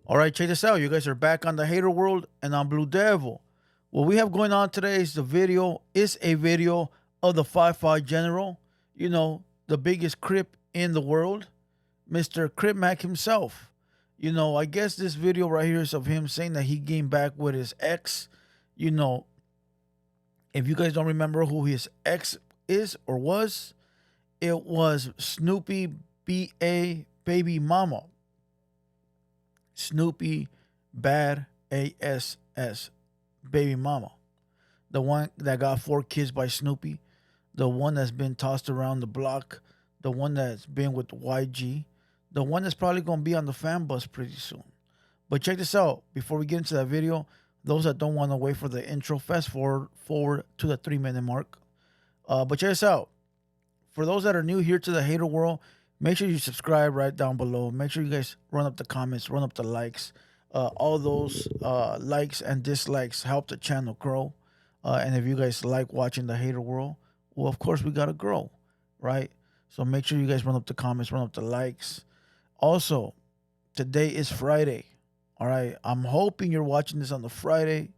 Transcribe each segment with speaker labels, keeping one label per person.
Speaker 1: All right, check this out. You guys are back on the Hater World and on Blue Devil. What we have going on today is a video of the 5-5 General, the biggest Crip in the world, Mr. Crip Mac himself. I guess this video right here is of him saying that he came back with his ex. You know, if you guys don't remember who his ex is or was, it was Snoopy B.A. Baby Mama. Snoopy Bad ASS Baby Mama. The one that got 4 kids by Snoopy. The one that's been tossed around the block. The one that's been with YG. The one that's probably going to be on the fan bus pretty soon. But check this out. Before we get into that video, those that don't want to wait for the intro, fast forward to the 3-minute mark. But check this out. For those that are new here to the Hater World, make sure you subscribe right down below. Make sure you guys run up the comments, run up the likes. All those likes and dislikes help the channel grow. And if you guys like watching the Hater World, well, of course, we got to grow, right? So make sure you guys run up the comments, run up the likes. Also, today is Friday, all right? I'm hoping you're watching this on the Friday.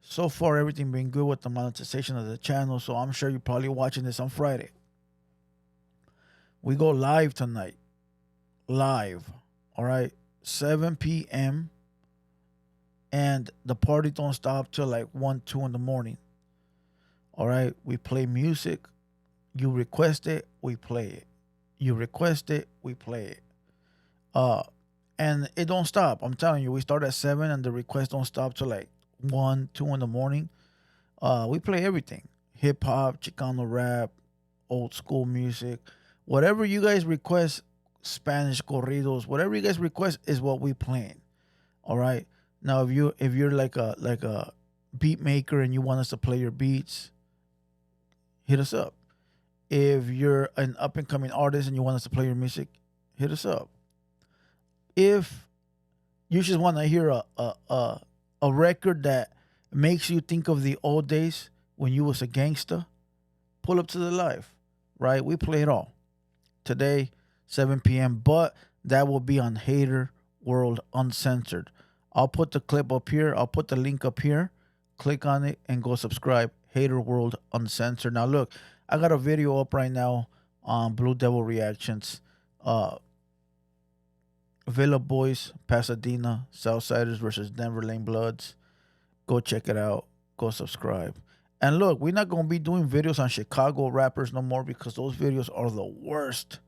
Speaker 1: So far, everything been good with the monetization of the channel, so I'm sure you're probably watching this on Friday. We go live tonight. Live. All right. 7 p.m. And the party don't stop till like 1, 2 in the morning. All right. We play music. You request it, we play it. You request it, we play it. And it don't stop. I'm telling you, we start at 7 and the requests don't stop till like 1, 2 in the morning. We play everything. Hip hop, Chicano rap, old school music. Whatever you guys request, Spanish corridos, whatever you guys request is what we playing. All right. Now, if you're like a beat maker and you want us to play your beats, hit us up. If you're an up and coming artist and you want us to play your music, hit us up. If you just want to hear a record that makes you think of the old days when you was a gangster, pull up to the live. Right. We play it all. Today, 7 p.m., but that will be on Hater World Uncensored. I'll put the clip up here. I'll put the link up here. Click on it and go subscribe. Hater World Uncensored. Now, look, I got a video up right now on Blue Devil Reactions. Villa Boys, Pasadena, Southsiders versus Denver Lane Bloods. Go check it out. Go subscribe. And look, we're not going to be doing videos on Chicago rappers no more because those videos are the worst.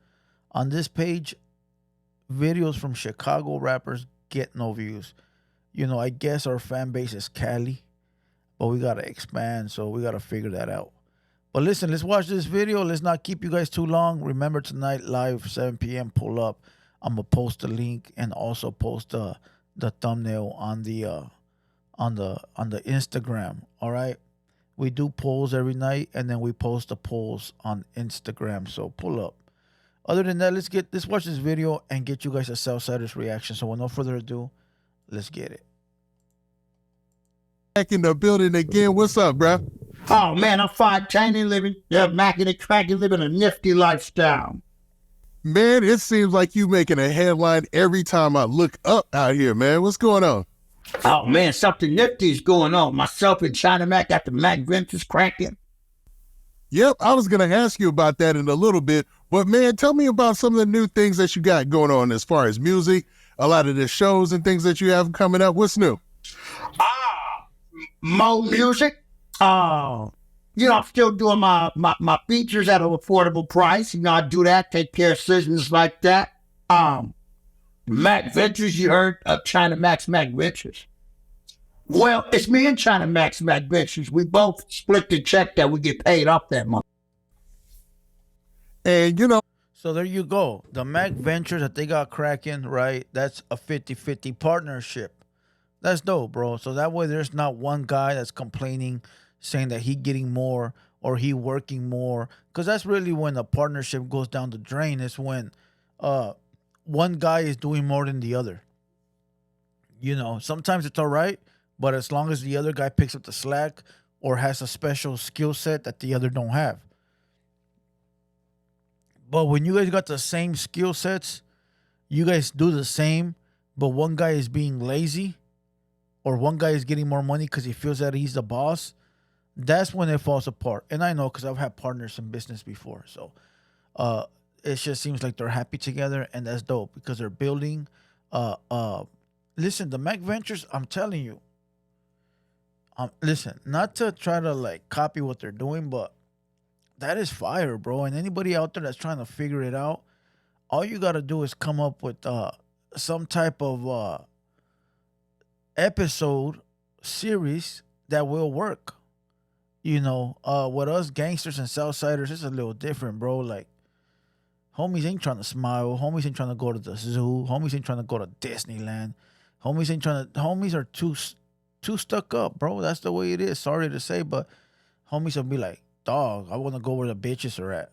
Speaker 1: On this page, videos from Chicago rappers get no views. I guess our fan base is Cali, but we got to expand, so we got to figure that out. But listen, let's watch this video. Let's not keep you guys too long. Remember, tonight, live, 7 p.m., pull up. I'm going to post the link and also post the thumbnail on the Instagram, all right? We do polls every night, and then we post the polls on Instagram. So pull up. Other than that, let's watch this video and get you guys a Southsiders reaction. So with no further ado, let's get it.
Speaker 2: Back in the building again. What's up, bro?
Speaker 3: Oh man, I'm fine, tiny living. Yeah, macking and cracking, living a nifty lifestyle.
Speaker 2: Man, it seems like you making a headline every time I look up out here, man. What's going on?
Speaker 3: Oh man, something nifty is going on. Myself and China Mac got the Mac Ventures cracking.
Speaker 2: Yep, I was going to ask you about that in a little bit. But man, tell me about some of the new things that you got going on as far as music, a lot of the shows and things that you have coming up. What's new?
Speaker 3: More music. I'm still doing my features at an affordable price. I do that, take care of citizens like that. Mac Ventures, you heard of China Mac's Mac Ventures. Well, it's me and China Mac's Mac Ventures. We both split the check that we get paid off that month.
Speaker 2: And,
Speaker 1: So there you go. The Mac Ventures that they got cracking, right? That's a 50-50 partnership. That's dope, bro. So that way there's not one guy that's complaining, saying that he getting more or he working more. Because that's really when a partnership goes down the drain, is when one guy is doing more than the other. Sometimes it's all right, but as long as the other guy picks up the slack or has a special skill set that the other don't have. But when you guys got the same skill sets, you guys do the same, but one guy is being lazy, or one guy is getting more money because he feels that he's the boss, that's when it falls apart. And I know because I've had partners in business before. So it just seems like they're happy together, and that's dope because they're building. Listen, the Mac Ventures, I'm telling you, listen, not to try to like copy what they're doing, but that is fire, bro. And anybody out there that's trying to figure it out, all you got to do is come up with some type of episode series that will work. With us gangsters and Southsiders, it's a little different, bro. Like, homies ain't trying to smile. Homies ain't trying to go to the zoo. Homies ain't trying to go to Disneyland. Homies are too stuck up, bro. That's the way it is. Sorry to say, but homies will be like, dog, I want to go where the bitches are at.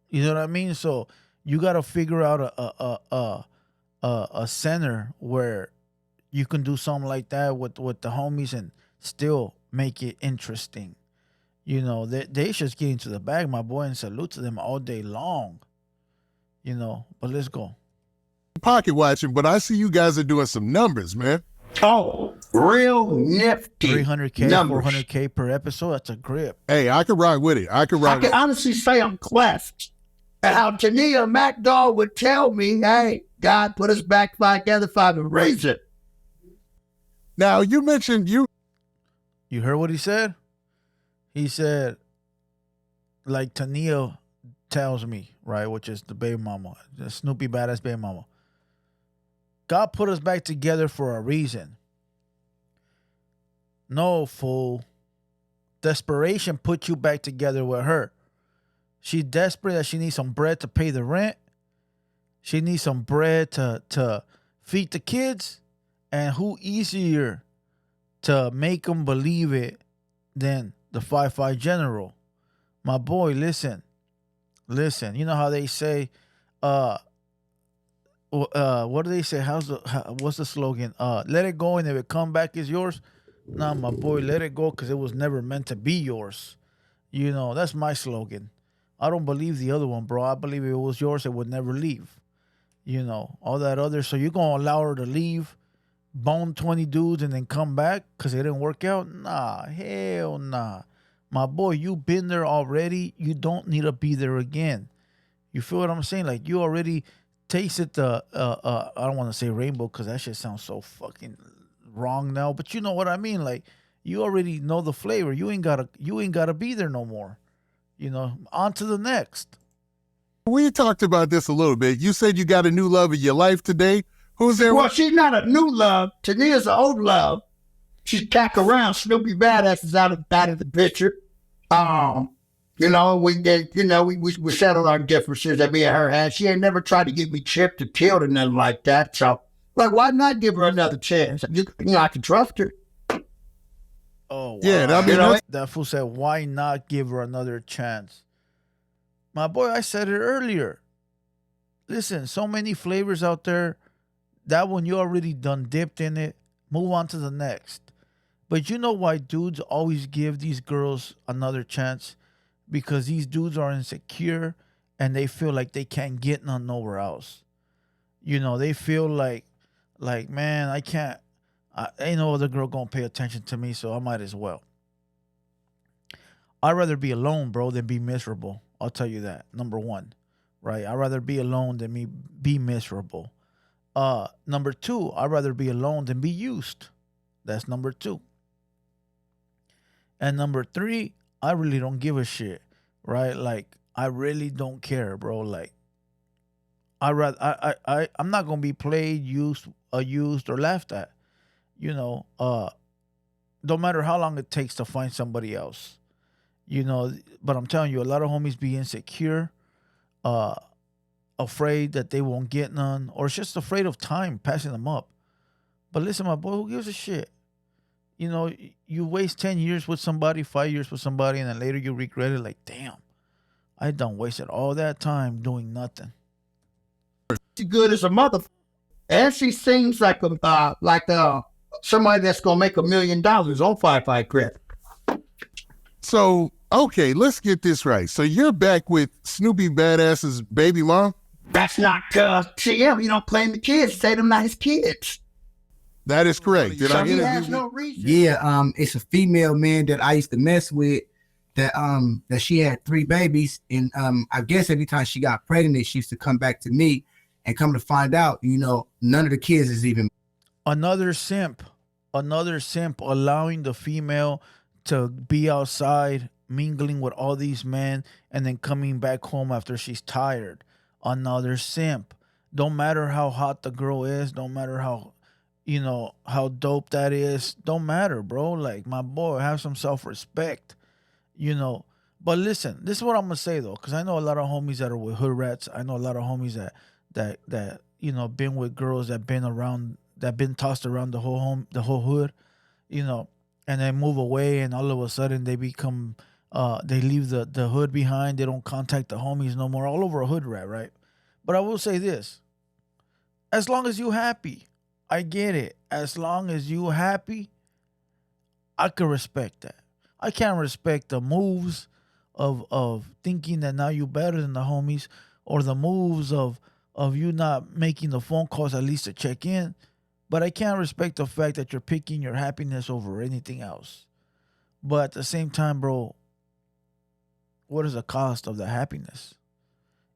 Speaker 1: You know what I mean? So you got to figure out a center where you can do something like that with the homies and still make it interesting. They just get into the bag, my boy, and salute to them all day long. But let's go.
Speaker 2: Pocket watching, but I see you guys are doing some numbers, man.
Speaker 3: Oh, real nifty.
Speaker 1: 300K,
Speaker 3: numbers.
Speaker 1: 400K per episode. That's a grip.
Speaker 2: Hey, I can rock with it. I can
Speaker 3: honestly say I'm blessed. And how Tania Mac Dog would tell me, hey, God put us back together if I can raise it.
Speaker 2: Now, you mentioned
Speaker 1: You heard what he said? He said, like Tania tells me, right, which is the baby mama, the Snoopy badass baby mama. God put us back together for a reason. No, fool. Desperation put you back together with her. She's desperate that she needs some bread to pay the rent. She needs some bread to feed the kids. And who easier to make them believe it than the 5-5 general? My boy, listen. You know how they say, what do they say? What's the slogan? Let it go, and if it come back, it's yours. Nah, my boy, let it go because it was never meant to be yours. That's my slogan. I don't believe the other one, bro. I believe if it was yours, it would never leave. All that other. So you're going to allow her to leave, bone 20 dudes, and then come back because it didn't work out? Nah, hell nah. My boy, you've been there already. You don't need to be there again. You feel what I'm saying? Like, you already tasted the, I don't want to say rainbow because that shit sounds so fucking wrong now. But you know what I mean? Like, you already know the flavor. You ain't gotta be there no more. On to the next.
Speaker 2: We talked about this a little bit. You said you got a new love in your life today. Who's there?
Speaker 3: Well, she's not a new love. Tania's an old love. She's tack around. Snoopy Badass is out of the picture. We settled our differences that me and her had. She ain't never tried to get me chipped or killed or nothing like that. So, like, why not give her another chance? I can trust her.
Speaker 1: Oh, wow.
Speaker 2: Yeah, I mean,
Speaker 1: that fool said, why not give her another chance? My boy, I said it earlier. Listen, so many flavors out there. That one, you already done dipped in it. Move on to the next. But you know why dudes always give these girls another chance? Because these dudes are insecure and they feel like they can't get none nowhere else. They feel like, man, I can't. Ain't no other girl gonna pay attention to me, so I might as well. I'd rather be alone, bro, than be miserable. I'll tell you that. Number one, right? I'd rather be alone than me be miserable. Number two, I'd rather be alone than be used. That's number two. And number three, I really don't give a shit, right? Like, I really don't care, bro. Like, I'm not gonna be played, used, or laughed at. No matter how long it takes to find somebody else. But I'm telling you, a lot of homies be insecure, afraid that they won't get none, or just afraid of time passing them up. But listen, my boy, who gives a shit? You waste 10 years with somebody, 5 years with somebody, and then later you regret it. Like, damn, I done wasted all that time doing nothing.
Speaker 3: She's good as a mother, and she seems like somebody that's gonna make $1 million on 5-5 Crip.
Speaker 2: So, okay, let's get this right. So you're back with Snoopy Badass's baby mom?
Speaker 3: That's not TM. You don't claim the kids. Say them not his kids.
Speaker 2: That is correct. Did
Speaker 3: So
Speaker 2: I
Speaker 3: he
Speaker 2: interview
Speaker 3: has
Speaker 2: with?
Speaker 3: no reason.
Speaker 4: Yeah, it's a female man that I used to mess with that she had 3 babies, and I guess every time she got pregnant, she used to come back to me, and come to find out, none of the kids is even.
Speaker 1: Another simp allowing the female to be outside mingling with all these men and then coming back home after she's tired. Another simp. Don't matter how hot the girl is, don't matter how dope that is, don't matter, bro. Like, my boy, have some self-respect, you know. But listen, this is what I'm gonna say though, because I know a lot of homies that are with hood rats. I know a lot of homies that been with girls that been tossed around the whole hood, and they move away, and all of a sudden they become they leave the hood behind. They don't contact the homies no more. All over a hood rat, right? But I will say this: as long as you happy, I get it. As long as you happy, I can respect that. I can't respect the moves of thinking that now you better than the homies, or the moves of you not making the phone calls at least to check in. But I can't respect the fact that you're picking your happiness over anything else. But at the same time, bro, what is the cost of the happiness?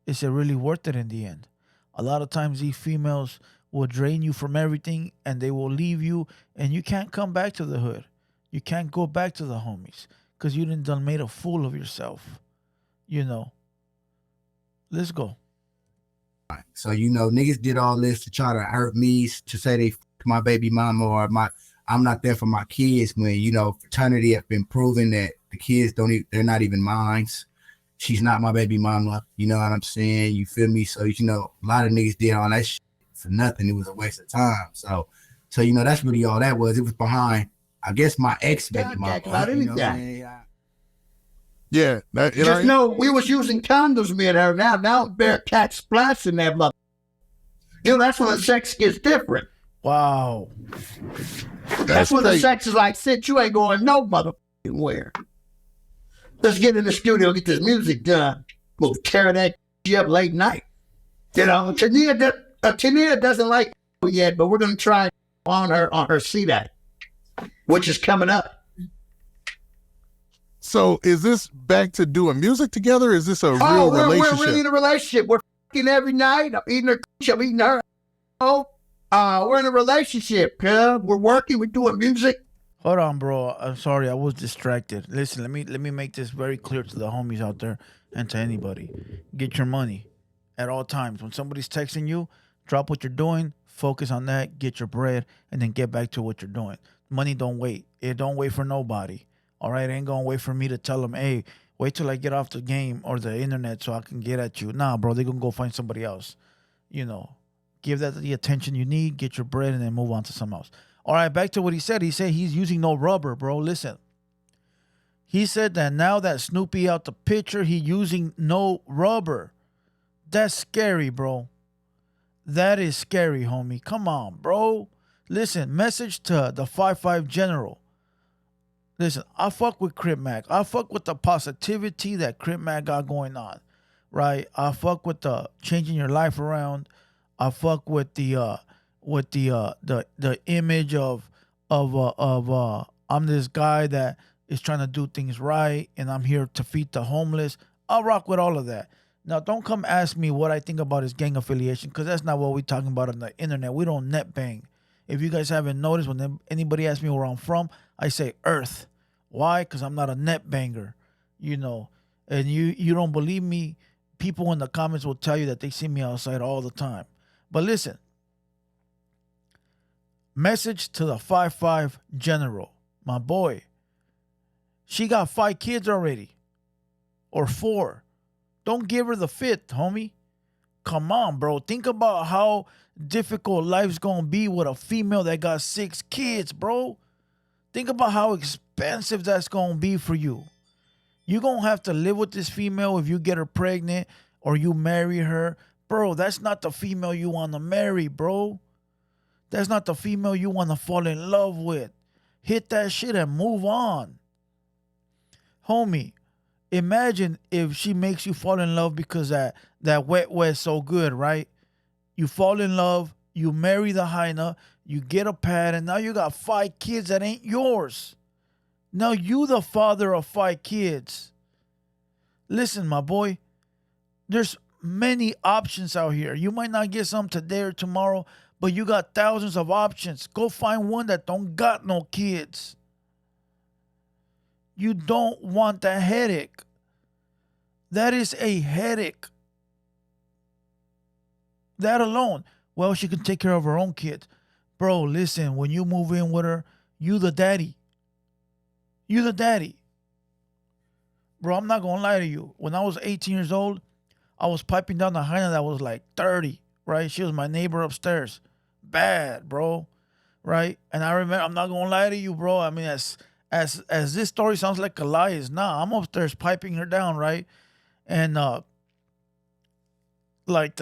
Speaker 1: Is it really worth it in the end? A lot of times these females will drain you from everything, and they will leave you, and you can't come back to the hood. You can't go back to the homies because you done made a fool of yourself. Let's go.
Speaker 4: So niggas did all this to try to hurt me, to say they my baby mama, or I'm not there for my kids, when fraternity have been proving that the kids they're not even mine. She's not my baby mama. You know what I'm saying? You feel me? So a lot of niggas did all that shit for nothing. It was a waste of time. So that's really all that was. It was behind, I guess, my ex baby mama.
Speaker 2: Yeah.
Speaker 3: Just know we was using condoms, me and her. Now bear cat splats in that mother. That's when the sex gets different.
Speaker 1: Wow.
Speaker 3: That's when the sex is like, shit, you ain't going no motherfucking where. Let's get in the studio, get this music done. We'll tear that shit up late night. Tania doesn't like yet, but we're gonna try on her see that, which is coming up.
Speaker 2: So is this back to doing music together? Is this a real relationship?
Speaker 3: We're really in a relationship. We're fucking every night. I'm eating her, I'm eating her. We're in a relationship. We're working. We're doing music.
Speaker 1: Hold on, bro. I'm sorry, I was distracted. Listen, let me make this very clear to the homies out there and to anybody. Get your money at all times. When somebody's texting you, drop what you're doing, focus on that, get your bread, and then get back to what you're doing. Money don't wait. It don't wait for nobody. All right, it ain't gonna wait for me to tell them, hey, wait till I get off the game or the internet so I can get at you. Nah, bro, they're gonna go find somebody else. Give that the attention you need, get your bread, and then move on to something else. All right, back to what he said. He said he's using no rubber, bro. Listen. He said that now that Snoopy out the picture, he using no rubber. That's scary, bro. That is scary, homie. Come on, bro. Listen, message to the 5-5 General. Listen, I fuck with Crip Mac. I fuck with the positivity that Crip Mac got going on, right? I fuck with the changing your life around. I fuck with the image of I'm this guy that is trying to do things right, and I'm here to feed the homeless. I'll rock with all of that. Now, don't come ask me what I think about his gang affiliation, because that's not what we're talking about on the internet. We don't net bang. If you guys haven't noticed, when anybody asks me where I'm from, I say Earth. Why? Because I'm not a net banger, And you don't believe me, people in the comments will tell you that they see me outside all the time. But listen, message to the 5-5 General. My boy, she got 5 kids already. Or 4. Don't give her the 5th, homie. Come on, bro. Think about how difficult life's going to be with a female that got 6 kids, bro. Think about how expensive that's going to be for you. You're going to have to live with this female if you get her pregnant or you marry her. Bro, that's not the female you want to marry, bro. That's not the female you want to fall in love with. Hit that shit and move on. Homie, Imagine if she makes you fall in love because that wet is so good, right? You fall in love, you marry the hyena, you get a pad, and now you got 5 kids that ain't yours. Now you the father of 5 kids. Listen, my boy, there's many options out here. You might not get some today or tomorrow, but you got thousands of options. Go find one that don't got no kids. You don't want that headache. That is a headache. That alone. Well, she can take care of her own kids. Bro, listen, when you move in with her, you the daddy. You the daddy. Bro, I'm not going to lie to you. When I was 18 years old, I was piping down the hyena that was like 30, right? She was my neighbor upstairs. Bad, bro. Right? And I remember, I'm not going to lie to you, bro. I mean, as this story sounds like a lie, it's not. I'm upstairs piping her down, right? And like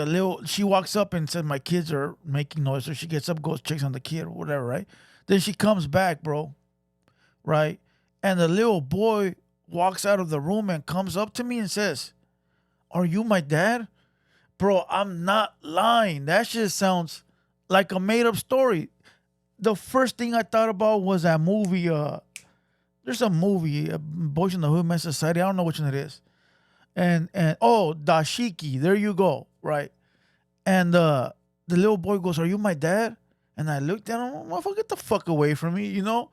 Speaker 1: she walks up and said my kids are making noise. So she gets up, goes, checks on the kid or whatever, right? Then she comes back, bro. Right? And the little boy walks out of the room and comes up to me and says, "Are you my dad?" Bro, I'm not lying. That shit sounds like a made up story. The first thing I thought about was that movie. There's a movie, Boys in the Hood, Men Society. I don't know which one it is. And oh, Dashiki. There you go. Right. And the little boy goes, "Are you my dad?" And I looked at him. Motherfucker, get the fuck away from me. You know,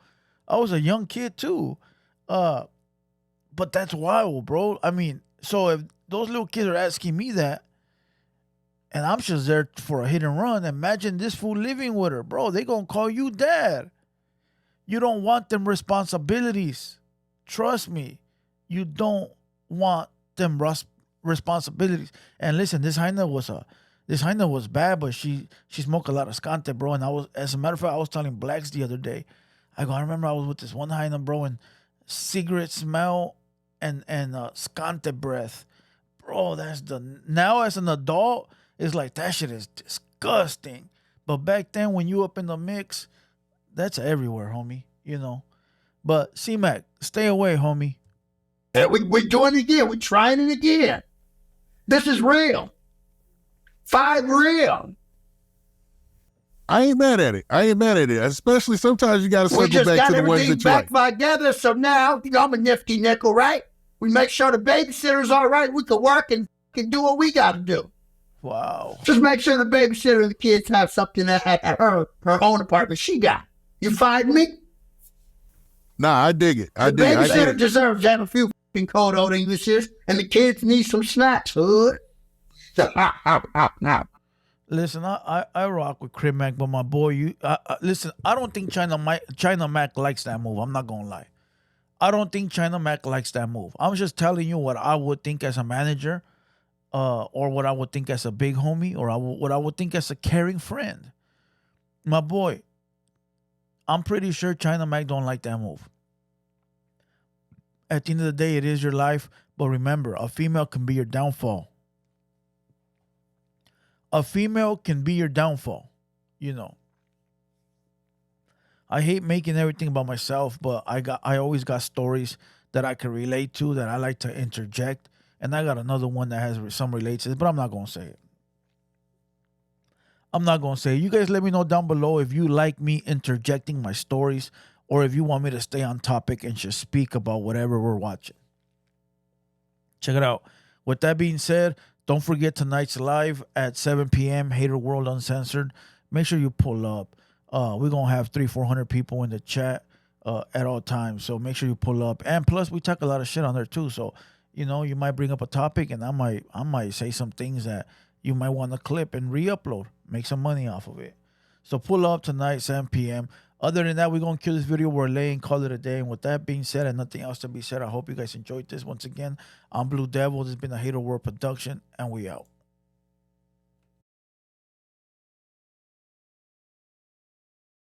Speaker 1: I was a young kid too. But that's wild, bro. I mean, so if those little kids are asking me that, and I'm just there for a hit and run, imagine this fool living with her, bro. They gonna call you dad. You don't want them responsibilities. Trust me. You don't want them responsibilities. And listen, this hyena was bad, but she smoked a lot of skante, bro. And as a matter of fact, I was telling Blacks the other day. I remember I was with this one hyena, bro, and cigarette smell and skante breath, bro. Now as an adult, it's like that shit is disgusting. But back then, when you up in the mix, that's everywhere, homie. You know. But C-Mac, stay away, homie.
Speaker 3: Yeah, we're doing it again. We're trying it again. This is real. 5 real.
Speaker 2: I ain't mad at it. Especially sometimes you got to circle back to the ones that you like. We just got everything
Speaker 3: back together, so now, I'm a nifty nickel, right? We make sure the babysitter's all right. We can work and can do what we got to do.
Speaker 1: Wow.
Speaker 3: Just make sure the babysitter and the kids have something that at her own apartment she got. You find me?
Speaker 2: Nah, I dig it.
Speaker 3: The babysitter deserves to have a few cold old Englishes, and the kids need some snacks, hood.
Speaker 1: Listen, I rock with Crip Mac, but my boy, listen, I don't think China Mac likes that move. I'm not going to lie. I don't think China Mac likes that move. I'm just telling you what I would think as a manager, or what I would think as a big homie, or what I would think as a caring friend. My boy, I'm pretty sure China Mac don't like that move. At the end of the day, it is your life, but remember, a female can be your downfall. A female can be your downfall, you know. I hate making everything about myself, but I always got stories that I can relate to, that I like to interject, and I got another one that has some relates to it, but I'm not going to say it. You guys let me know down below if you like me interjecting my stories, or if you want me to stay on topic and just speak about whatever we're watching. Check it out. With that being said, don't forget tonight's live at 7 p.m. TheHaterWorld Uncensored. Make sure you pull up. We're going to have 300-400 people in the chat at all times. So make sure you pull up. And plus, we talk a lot of shit on there too. So, you know, you might bring up a topic and I might say some things that you might want to clip and re-upload. Make some money off of it. So pull up tonight, 7 p.m. Other than that, we're going to kill this video. We're laying, call it a day. And with that being said and nothing else to be said, I hope you guys enjoyed this. Once again, I'm Blue Devil. This has been a TheHaterWorld production, and we out.